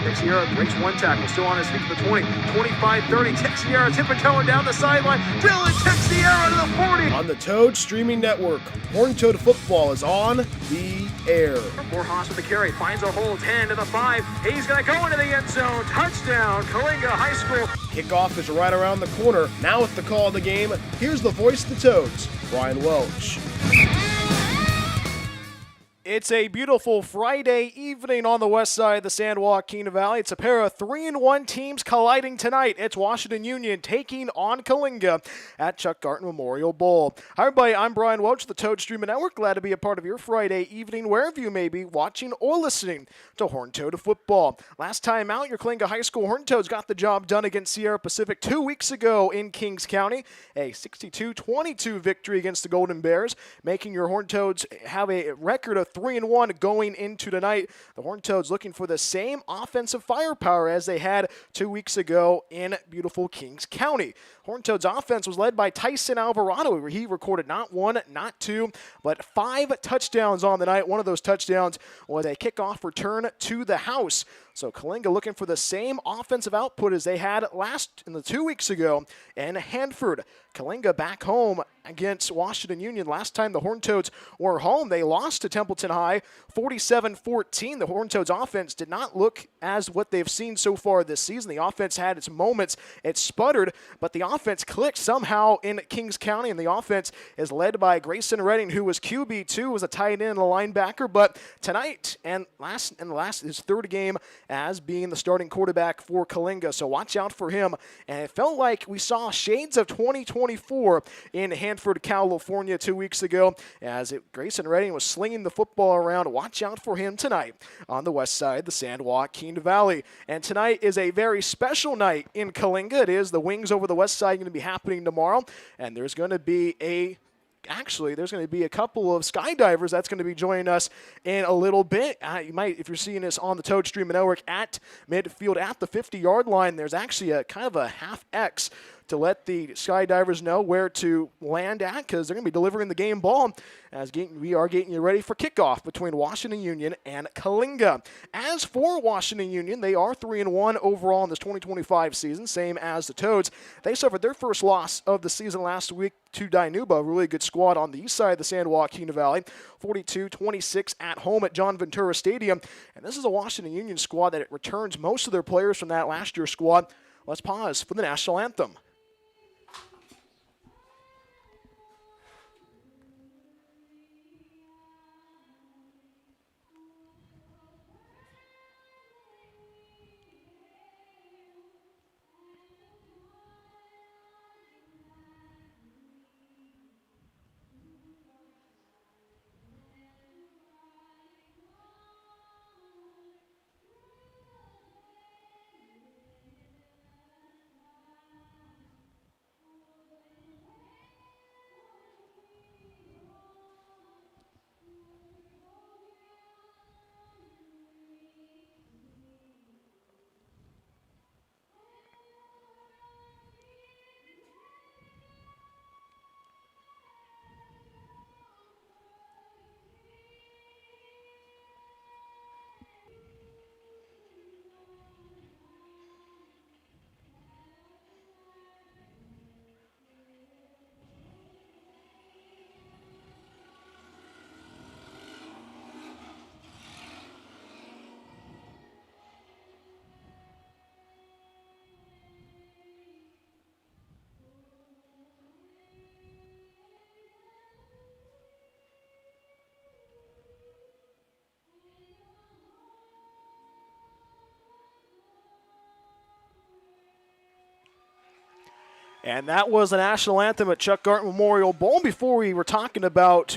Texiera breaks one tackle, still on his feet to the 20, 25-30. Texiera tipping-toeing down the sideline. Dylan Texiera to the 40. On the Toad Streaming Network, Horned Toad Football is on the air. Morehouse with the carry, finds a hole, 10 to the 5. He's going to go into the end zone. Touchdown, Coalinga High School. Kickoff is right around the corner. Now with the call of the game, here's the voice of the Toads, Brian Welch. It's a beautiful Friday evening on the west side of the San Joaquin Valley. It's a pair of 3-1 teams colliding tonight. It's Washington Union taking on Coalinga at Chuck Garton Memorial Bowl. Hi, everybody. I'm Brian Welch, the Toad Streaming Network. Glad to be a part of your Friday evening, wherever you may be watching or listening to Horned Toad Football. Last time out, your Coalinga High School Horned Toads got the job done against Sierra Pacific 2 weeks ago in Kings County. A 62-22 victory against the Golden Bears, making your Horned Toads have a record of 3-1 going into tonight. The Horned Toads looking for the same offensive firepower as they had 2 weeks ago in beautiful Kings County. Horned Toads offense was led by Tyson Alvarado, where he recorded not one, not two, but 5 touchdowns on the night. One of those touchdowns was a kickoff return to the house. So Coalinga looking for the same offensive output as they had in the 2 weeks ago in Hanford. Coalinga back home against Washington Union. Last time the Horned Toads were home, they lost to Templeton High 47-14. The Horned Toads offense did not look as what they've seen so far this season. The offense had its moments. It sputtered, but the offense clicked somehow in Kings County, and the offense is led by Grayson Redding, who was QB2, was a tight end and a linebacker, but tonight and his third game as being the starting quarterback for Coalinga, so watch out for him. And it felt like we saw shades of 2024 in Hanford, California 2 weeks ago, as Grayson Redding was slinging the football around. Watch out for him tonight on the west side, the San Joaquin Valley. And tonight is a very special night in Coalinga. It is the Wings Over the West Side going to be happening tomorrow, and there's going to be there's going to be a couple of skydivers that's going to be joining us in a little bit. You might, if you're seeing this on the Toad Streaming Network, at midfield at the 50-yard line, there's actually a kind of a half X to let the skydivers know where to land at, because they're going to be delivering the game ball as we are getting you ready for kickoff between Washington Union and Coalinga. As for Washington Union, they are 3-1 overall in this 2025 season, same as the Toads. They suffered their first loss of the season last week to Dinuba, a really good squad on the east side of the San Joaquin Valley, 42-26 at home at John Ventura Stadium. And this is a Washington Union squad that returns most of their players from that last year's squad. Let's pause for the national anthem. And that was the national anthem at Chuck Garton Memorial Bowl. Before we were talking about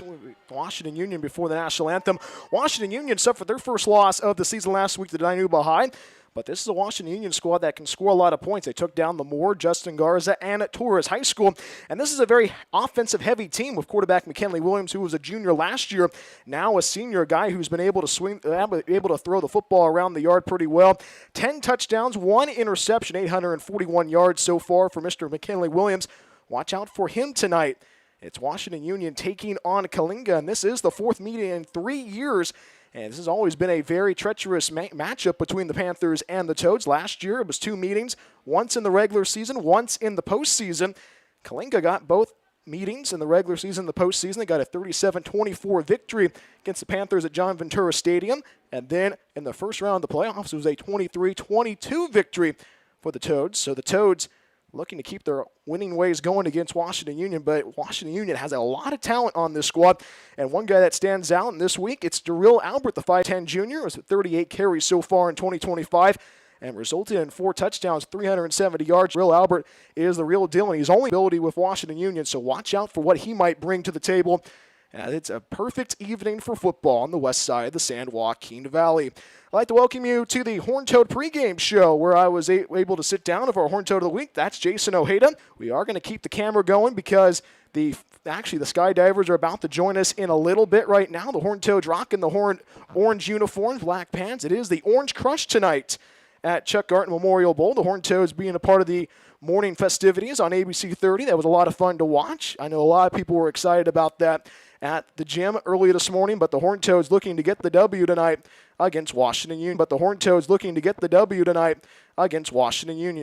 Washington Union before the national anthem, Washington Union suffered their first loss of the season last week to Dinuba High. But this is a Washington Union squad that can score a lot of points. They took down the Moore, Justin Garza, and Torres High School. And this is a very offensive-heavy team with quarterback McKinley Williams, who was a junior last year, now a senior, guy who's been able to throw the football around the yard pretty well. 10 touchdowns, 1 interception, 841 yards so far for Mr. McKinley Williams. Watch out for him tonight. It's Washington Union taking on Coalinga, and this is the fourth meeting in 3 years And this has always been a very treacherous matchup between the Panthers and the Toads. Last year, it was 2 meetings, once in the regular season, once in the postseason. Coalinga got both meetings in the regular season, the postseason. They got a 37-24 victory against the Panthers at John Ventura Stadium. And then in the first round of the playoffs, it was a 23-22 victory for the Toads. So the Toads looking to keep their winning ways going against Washington Union, but Washington Union has a lot of talent on this squad, and one guy that stands out in this week, it's Darrell Albert, the 5'10 junior, with 38 carries so far in 2025, and resulted in 4 touchdowns, 370 yards. Darrell Albert is the real deal, and he's only ability with Washington Union, so watch out for what he might bring to the table. And it's a perfect evening for football on the west side of the San Joaquin Valley. I'd like to welcome you to the Horned Toad pregame show where I was able to sit down with our Horned Toad of the Week. That's Jason Ojeda. We are going to keep the camera going because the Skydivers are about to join us in a little bit right now. The Horned Toads rocking the orange uniforms, black pants. It is the Orange Crush tonight at Chuck Garton Memorial Bowl. The Horned Toads being a part of the morning festivities on ABC 30. That was a lot of fun to watch. I know a lot of people were excited about that at the gym earlier this morning, but the Horned Toads looking to get the W tonight against Washington Union.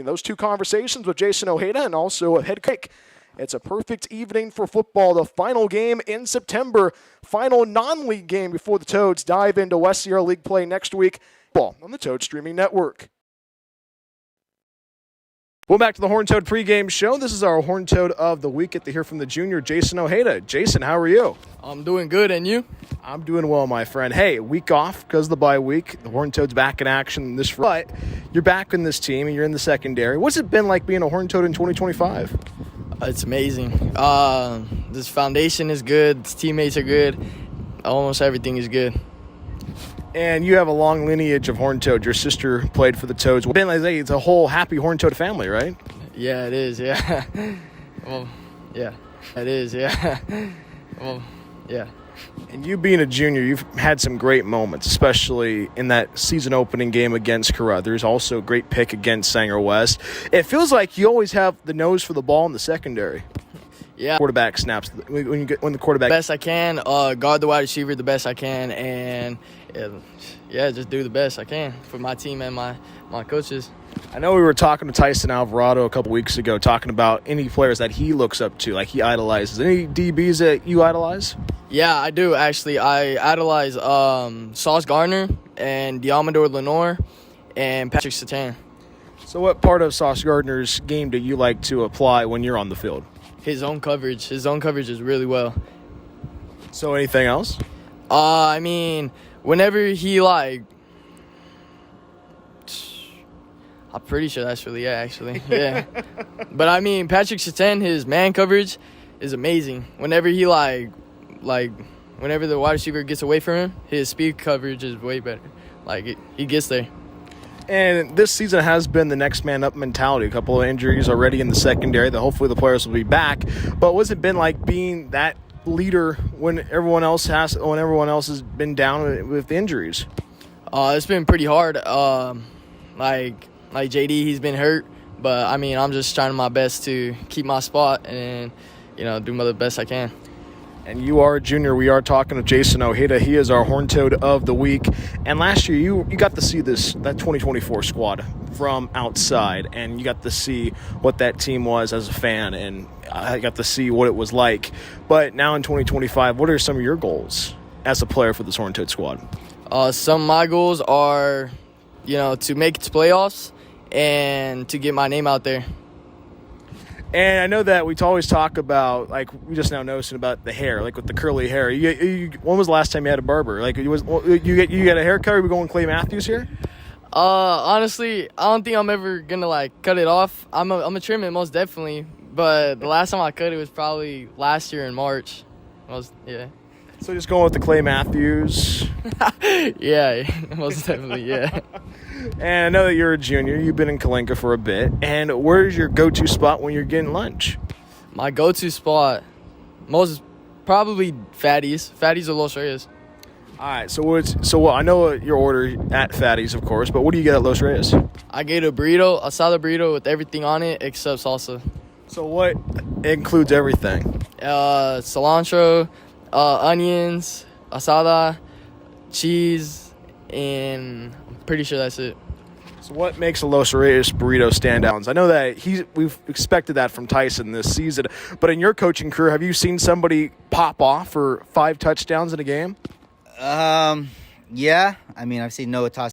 Those two conversations with Jason Ojeda and also a head coach. It's a perfect evening for football. The final game in September, final non-league game before the Toads dive into West Sierra League play next week on the Toad Streaming Network. Welcome back to the Horned Toad pregame show. This is our Horned Toad of the Week. Get to hear from the junior, Jason Ojeda. Jason, how are you? I'm doing good, and you? I'm doing well, my friend. Hey, week off because of the bye week. The Horned Toad's back in action this Friday. But you're back in this team, and you're in the secondary. What's it been like being a Horned Toad in 2025? It's amazing. This foundation is good. This teammates are good. Almost everything is good. And you have a long lineage of Horned Toad. Your sister played for the Toads. It's a whole happy Horned Toad family, right? Yeah, it is, yeah. Well, yeah. It is, yeah. Well, yeah. And you being a junior, you've had some great moments, especially in that season opening game against Carruthers. Also a great pick against Sanger West. It feels like you always have the nose for the ball in the secondary. Yeah. Quarterback snaps when the quarterback. Best I can, guard the wide receiver the best I can, and just do the best I can for my team and my coaches. I know we were talking to Tyson Alvarado a couple weeks ago, talking about any players that he looks up to, like he idolizes. Any DBs that you idolize? Yeah, I do, actually. I idolize Sauce Gardner and Diamador Lenore and Patrick Satan. So what part of Sauce Gardner's game do you like to apply when you're on the field? His own coverage. His own coverage is really well. So anything else? I mean, whenever he, I'm pretty sure that's really it, actually. Yeah. But, I mean, Patrick Satan, his man coverage is amazing. Whenever he, whenever the wide receiver gets away from him, his speed coverage is way better. He gets there. And this season has been the next man up mentality. A couple of injuries already in the secondary that hopefully the players will be back. But what's it been like being that leader when everyone else has been down with injuries? It's been pretty hard. Like JD, he's been hurt, but I mean, I'm just trying my best to keep my spot and do the best I can. And you are a junior. We are talking to Jason Ojeda. He is our Horned Toad of the Week. And last year, you got to see that 2024 squad from outside, and you got to see what that team was as a fan, and I got to see what it was like. But now in 2025, what are some of your goals as a player for this Horned Toad squad? Some of my goals are, to make it to playoffs and to get my name out there. And I know that we always talk about, we just now noticing about the hair, with the curly hair. When was the last time you had a barber? You get a haircut? Are we going Clay Matthews here? Honestly, I don't think I'm ever gonna cut it off. I'm gonna trim it most definitely, but the last time I cut it was probably last year in March. Yeah. So just going with the Clay Matthews. Yeah, most definitely, yeah. And I know that you're a junior. You've been in Coalinga for a bit. And where's your go-to spot when you're getting lunch? My go-to spot, most probably Fatty's. Fatty's or Los Reyes. All right. So I know your order at Fatty's, of course, but what do you get at Los Reyes? I get a burrito, a salad burrito with everything on it except salsa. So what includes everything? Cilantro, onions, asada, cheese, and I'm pretty sure that's it. So what makes a Los Reyes burrito stand out? I know that we've expected that from Tyson this season, but in your coaching career, have you seen somebody pop off for 5 touchdowns in a game? Yeah. I mean, I've seen Noah toss